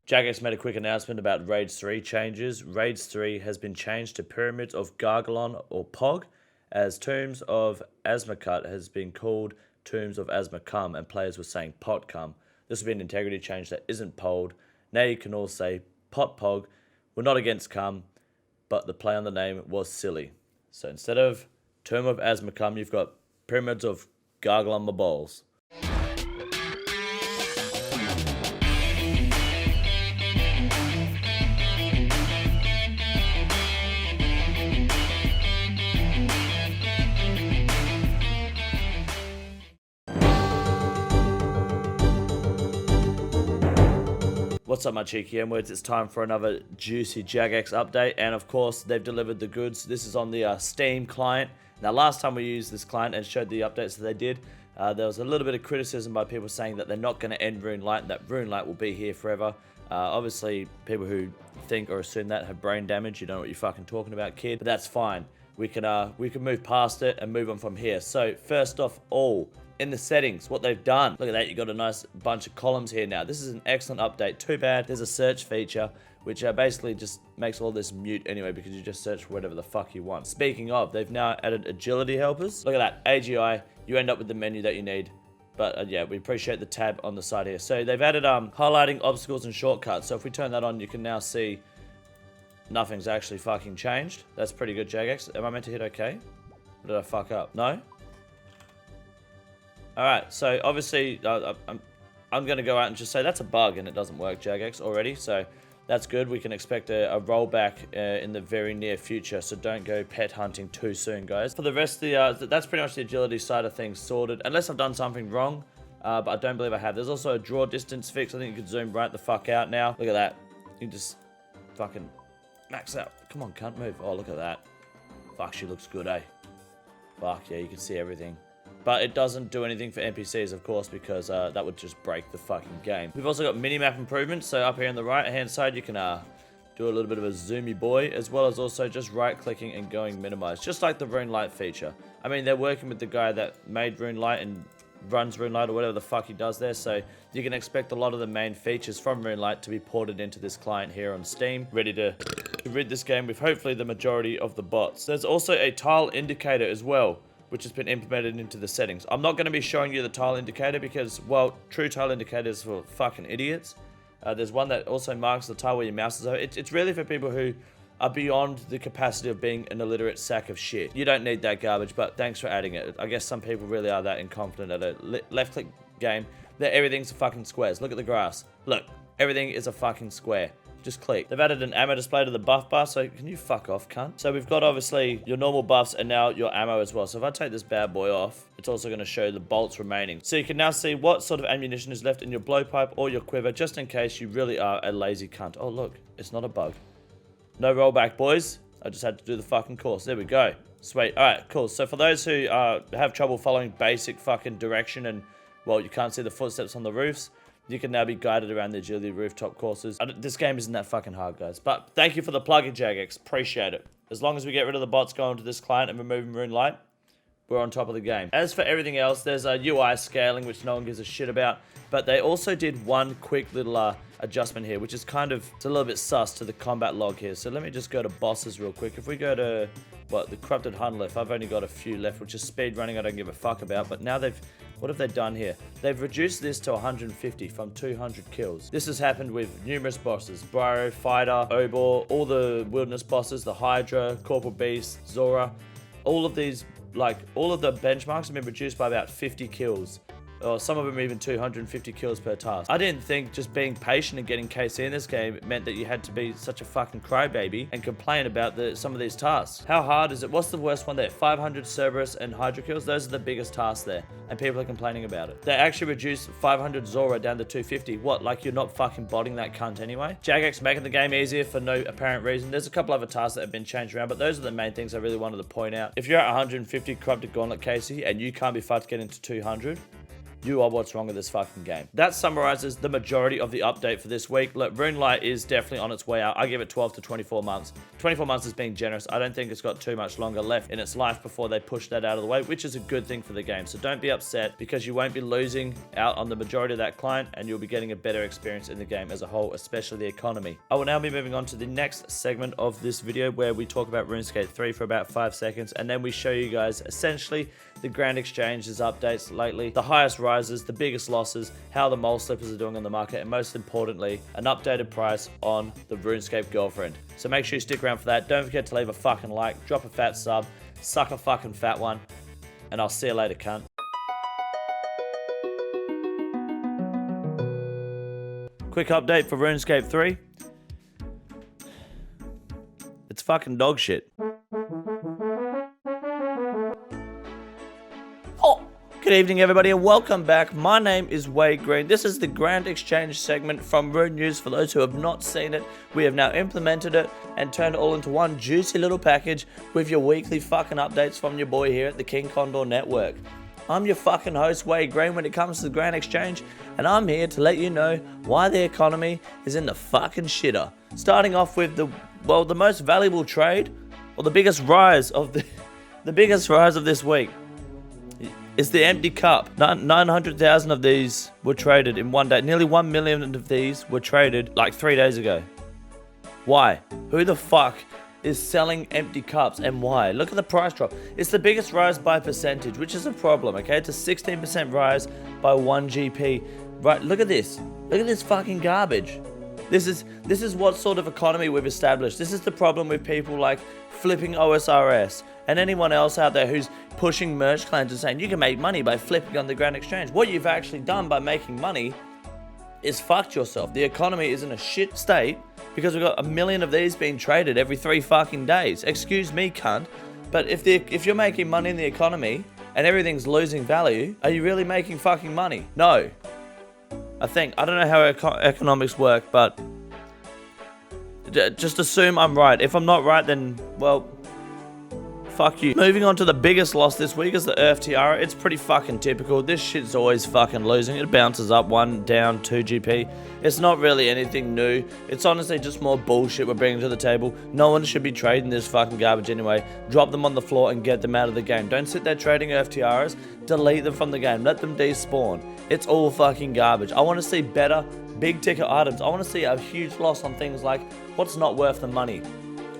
Jagex made a quick announcement about Raids 3 changes. Raids 3 has been changed to Pyramids of Gargalon or Pog, as Tombs of Asmakut has been called Tombs of Asmakam, and players were saying Potcum. This will be an integrity change that isn't polled. Now you can all say Pot Pog. We're not against Cum, but the play on the name was silly. So instead of Tomb of Asmakam, you've got Pyramids of Gargalon my balls. What's up, my cheeky M-words? It's time for another juicy Jagex update, and of course, they've delivered the goods. This is on the Steam client. Now, last time we used this client and showed the updates that they did, there was a little bit of criticism by people saying that they're not going to end Runelite, and that Runelite will be here forever. Obviously, people who think or assume that have brain damage. You don't know what you're fucking talking about, kid, but that's fine. We can move past it and move on from here. So, first off all, in the settings, what they've done. Look at that, you got a nice bunch of columns here now. This is an excellent update. Too bad there's a search feature, which basically just makes all this mute anyway, because you just search for whatever the fuck you want. Speaking of, they've now added agility helpers. Look at that, AGI, you end up with the menu that you need. But yeah, we appreciate the tab on the side here. So they've added highlighting obstacles and shortcuts. So if we turn that on, you can now see nothing's actually fucking changed. That's pretty good, Jagex. Am I meant to hit OK? Or did I fuck up? No? Alright, so obviously, I'm going to go out and just say that's a bug and it doesn't work, Jagex, already. So that's good. We can expect a rollback in the very near future. So don't go pet hunting too soon, guys. For the rest of the, that's pretty much the agility side of things sorted. Unless I've done something wrong, but I don't believe I have. There's also a draw distance fix. I think you can zoom right the fuck out now. Look at that. You can just fucking max out. Come on, cunt, move. Oh, look at that. Fuck, she looks good, eh? Fuck, yeah, you can see everything. But it doesn't do anything for NPCs, of course, because that would just break the fucking game. We've also got mini-map improvements. So up here on the right-hand side, you can do a little bit of a zoomy boy, as well as also just right-clicking and going minimize, just like the Runelite feature. I mean, they're working with the guy that made Runelite and runs Runelite, or whatever the fuck he does there. So you can expect a lot of the main features from Runelite to be ported into this client here on Steam, ready to rid this game with hopefully the majority of the bots. There's also a tile indicator as well, which has been implemented into the settings. I'm not going to be showing you the tile indicator because, well, true tile indicators for fucking idiots. There's one that also marks the tile where your mouse is over. It's really for people who are beyond the capacity of being an illiterate sack of shit. You don't need that garbage, but thanks for adding it. I guess some people really are that incompetent at a left-click game that everything's fucking squares. Look at the grass. Look, everything is a fucking square. Just click. They've added an ammo display to the buff bar, so can you fuck off, cunt? So we've got obviously your normal buffs and now your ammo as well. So if I take this bad boy off, it's also going to show the bolts remaining. So you can now see what sort of ammunition is left in your blowpipe or your quiver, just in case you really are a lazy cunt. Oh look, it's not a bug. No rollback, boys. I just had to do the fucking course. There we go. Sweet. Alright, cool. So for those who have trouble following basic fucking direction and, well, you can't see the footsteps on the roofs, you can now be guided around the agility rooftop courses. This game isn't that fucking hard, guys. But thank you for the plug-in, Jagex. Appreciate it. As long as we get rid of the bots going to this client and removing Runelite, we're on top of the game. As for everything else, there's a UI scaling, which no one gives a shit about. But they also did one quick little adjustment here, which is kind of, it's a little bit sus to the combat log here. So let me just go to bosses real quick. If we go to, what, the Corrupted Hunlef, I've only got a few left, which is speed running. I don't give a fuck about. But now they've, what have they done here? They've reduced this to 150 from 200 kills. This has happened with numerous bosses. Bro, Fighter, Obor, all the wilderness bosses, the Hydra, Corporal Beast, Zora. All of these, like, all of the benchmarks have been reduced by about 50 kills. Or some of them even 250 kills per task. I didn't think just being patient and getting KC in this game meant that you had to be such a fucking crybaby and complain about some of these tasks. How hard is it? What's the worst one there? 500 Cerberus and Hydra kills? Those are the biggest tasks there. And people are complaining about it. They actually reduced 500 Zora down to 250. What, like you're not fucking botting that cunt anyway? Jagex making the game easier for no apparent reason. There's a couple other tasks that have been changed around, but those are the main things I really wanted to point out. If you're at 150 Corrupted Gauntlet KC and you can't be fucked to get into 200, you are what's wrong with this fucking game. That summarizes the majority of the update for this week. Look, Runelite is definitely on its way out. I give it 12 to 24 months. 24 months is being generous. I don't think it's got too much longer left in its life before they push that out of the way, which is a good thing for the game. So don't be upset, because you won't be losing out on the majority of that client, and you'll be getting a better experience in the game as a whole, especially the economy. I will now be moving on to the next segment of this video, where we talk about RuneScape 3 for about 5 seconds, and then we show you guys essentially the Grand Exchange's updates lately, the highest rises, the biggest losses, how the mole slippers are doing on the market, and most importantly, an updated price on the RuneScape girlfriend. So make sure you stick around for that. Don't forget to leave a fucking like, drop a fat sub, suck a fucking fat one, and I'll see you later, cunt. Quick update for RuneScape 3. It's fucking dog shit. Good evening, everybody, and welcome back. My name is Wade Green. This is the Grand Exchange segment from Rune News. For those who have not seen it, we have now implemented it and turned it all into one juicy little package with your weekly fucking updates from your boy here at the King Condor Network. I'm your fucking host, Wade Green, when it comes to the Grand Exchange, and I'm here to let you know why the economy is in the fucking shitter. Starting off with the most valuable trade, or the biggest rise of the biggest rise of this week. Is the empty cup. 900,000 of these were traded in one day. Nearly 1 million of these were traded like 3 days ago. Why? Who the fuck is selling empty cups, and why? Look at the price drop. It's the biggest rise by percentage, which is a problem, okay? It's a 16% rise by 1 GP. Right, look at this. Look at this fucking garbage. This is what sort of economy we've established. This is the problem with people like flipping OSRS and anyone else out there who's pushing merge clans and saying you can make money by flipping on the Grand Exchange. What you've actually done by making money is fucked yourself. The economy is in a shit state because we've got 1 million of these being traded every 3 fucking days. Excuse me, cunt. But if you're making money in the economy and everything's losing value, are you really making fucking money? No. I don't know how economics work, but just assume I'm right. If I'm not right, then, well, fuck you. Moving on to the biggest loss this week is the Earth Tiara. It's pretty fucking typical. This shit's always fucking losing. It bounces up 1 down 2 GP. It's not really anything new. It's honestly just more bullshit we're bringing to the table. No one should be trading this fucking garbage anyway. Drop them on the floor and get them out of the game. Don't sit there trading Earth Tiaras. Delete them from the game. Let them despawn. It's all fucking garbage. I want to see better big ticket items. I want to see a huge loss on things like what's not worth the money.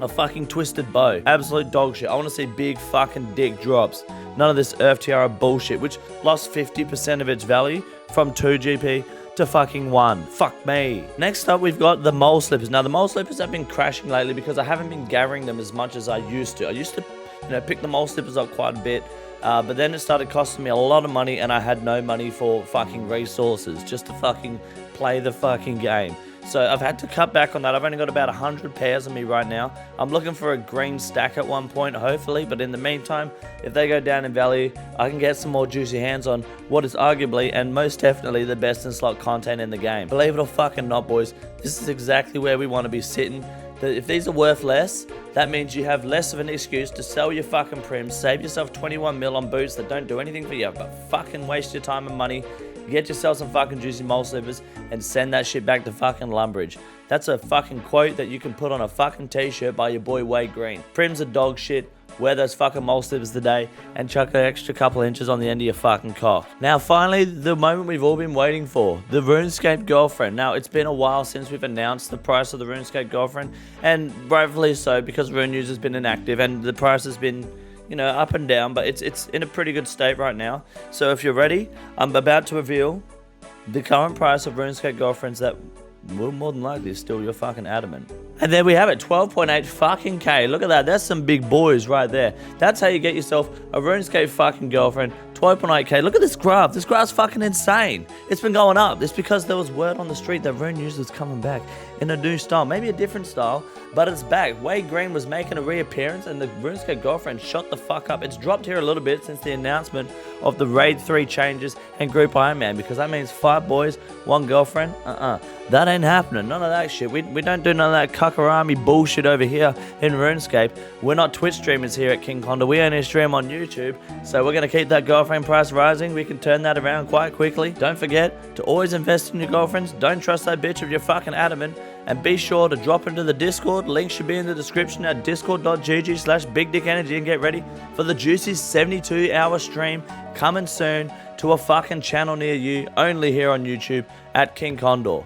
A fucking twisted bow. Absolute dog shit. I want to see big fucking dick drops. None of this Earth Tiara bullshit, which lost 50% of its value from 2 GP to fucking 1. Fuck me. Next up, we've got the mole slippers. Now, the mole slippers have been crashing lately because I haven't been gathering them as much as I used to. I used to, pick the mole slippers up quite a bit. But then it started costing me a lot of money, and I had no money for fucking resources just to fucking play the fucking game. So I've had to cut back on that. I've only got about 100 pairs on me right now. I'm looking for a green stack at one point, hopefully. But in the meantime, if they go down in value, I can get some more juicy hands on what is arguably and most definitely the best in slot content in the game. Believe it or fucking not, boys, this is exactly where we want to be sitting. That if these are worth less, that means you have less of an excuse to sell your fucking prims, save yourself 21 mil on boots that don't do anything for you, but fucking waste your time and money. Get yourself some fucking juicy mole slippers and send that shit back to fucking Lumbridge. That's a fucking quote that you can put on a fucking t-shirt by your boy Wade Green. Prims are dog shit. Wear those fucking mole slippers today and chuck an extra couple inches on the end of your fucking cock. Now, finally, the moment we've all been waiting for. The RuneScape girlfriend. Now, it's been a while since we've announced the price of the RuneScape girlfriend, and rightfully so, because Rune News has been inactive and the price has been, up and down, but it's in a pretty good state right now. So if you're ready, I'm about to reveal the current price of RuneScape girlfriends that will more than likely steal your fucking adamant. And there we have it, 12.8 fucking K. Look at that, that's some big boys right there. That's how you get yourself a RuneScape fucking girlfriend, 12.8K. Look at this graph. This graph's fucking insane. It's been going up. It's because there was word on the street that Rune News was coming back in a new style. Maybe a different style, but it's back. Wade Green was making a reappearance and the RuneScape girlfriend shot the fuck up. It's dropped here a little bit since the announcement of the Raid 3 changes and Group Iron Man, because that means 5 boys, 1 girlfriend. That ain't happening. None of that shit. We don't do none of that cuckarami bullshit over here in RuneScape. We're not Twitch streamers here at King Condor. We only stream on YouTube. So we're going to keep that girlfriend price rising. We can turn that around quite quickly. Don't forget to always invest in your girlfriends. Don't trust that bitch if you're fucking adamant. And be sure to drop into the Discord. Link should be in the description at discord.gg/bigdickenergy and get ready for the juicy 72-hour stream coming soon to a fucking channel near you, only here on YouTube at King Condor.